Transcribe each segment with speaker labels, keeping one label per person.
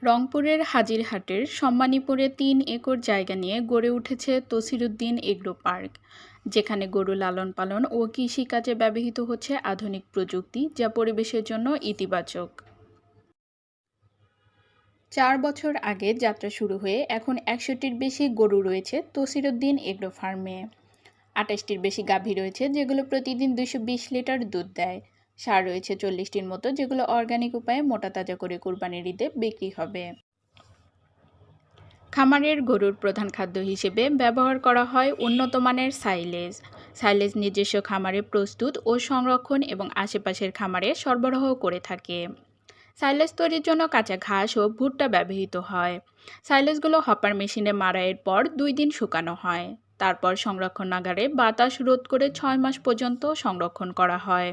Speaker 1: রংপুরের হাজিরহাটের সম্মানীপুরে ৩ একর জায়গা নিয়ে গড়ে উঠেছে তসিরুদ্দিন এগ্রো পার্ক, যেখানে গরু লালন পালন ও কৃষিকাজে ব্যবহৃত হচ্ছে আধুনিক প্রযুক্তি, যা পরিবেশের জন্য ইতিবাচক। ৪ বছর আগে যাত্রা শুরু হয়ে এখন ১০০টির বেশি গরু রয়েছে তসিরুদ্দিন এগ্রো ফার্মে। ২৮টির বেশি গাভী রয়েছে, যেগুলো প্রতিদিন ২২০ লিটার দুধ দেয়। ষাঁড় রয়েছে ৪০টির মতো, যেগুলো অর্গানিক উপায়ে মোটা তাজা করে কুরবানির ঈদে বিক্রি হবে। খামারের গরুর প্রধান খাদ্য হিসেবে ব্যবহার করা হয় উন্নত মানের সাইলেজ। সাইলেজ নিজস্ব খামারে প্রস্তুত ও সংরক্ষণ এবং আশেপাশের খামারে সরবরাহ করে থাকে। সাইলেজ তৈরির জন্য কাঁচা ঘাস ও ভুট্টা ব্যবহৃত হয়। সাইলেজগুলো হপার মেশিনে মাড়াইয়ের পর ২ দিন শুকানো হয়। তারপর সংরক্ষণাগারে বাতাস রোধ করে ৬ মাস পর্যন্ত সংরক্ষণ করা হয়।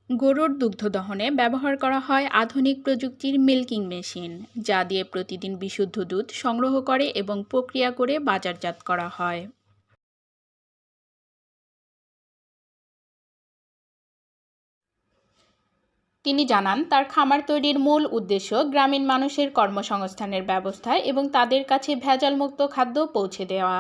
Speaker 1: গরুর দুগ্ধ দহনে ব্যবহার করা হয় আধুনিক প্রযুক্তির মিল্কিং মেশিন, যা দিয়ে প্রতিদিন বিশুদ্ধ দুধ সংগ্রহ করে এবং প্রক্রিয়া করে বাজারজাত করা হয়। তিনি জানান, তার খামার তৈরির মূল উদ্দেশ্য গ্রামীণ মানুষের কর্মসংস্থানের ব্যবস্থা এবং তাদের কাছে ভেজালমুক্ত খাদ্য পৌঁছে দেওয়া।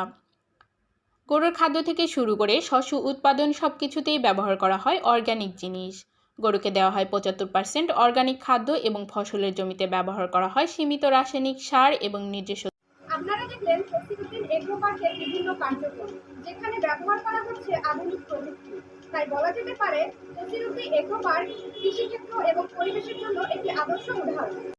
Speaker 1: গরুর খাদ্য থেকে শুরু করে শস্য উৎপাদন সবকিছুতেই ব্যবহার করা হয় অর্গানিক জিনিস। গরুকে দেওয়া হয় ৭৫% অর্গানিক খাদ্য এবং ফসলের জমিতে ব্যবহার করা হয় সীমিত রাসায়নিক সার এবং নিজস্ব।
Speaker 2: আপনারা দেখলেন তসিরুদ্দিন এগ্রো পার্কের বিভিন্ন কার্যক্রম, যেখানে ব্যবহার করা হচ্ছে আধুনিক প্রযুক্তি। তাই বলা যেতে পারে তসিরুদ্দিন এগ্রো পার্ক কৃষিক্ষেত্র এবং পরিবেশের জন্য একটি আদর্শ উদাহরণ।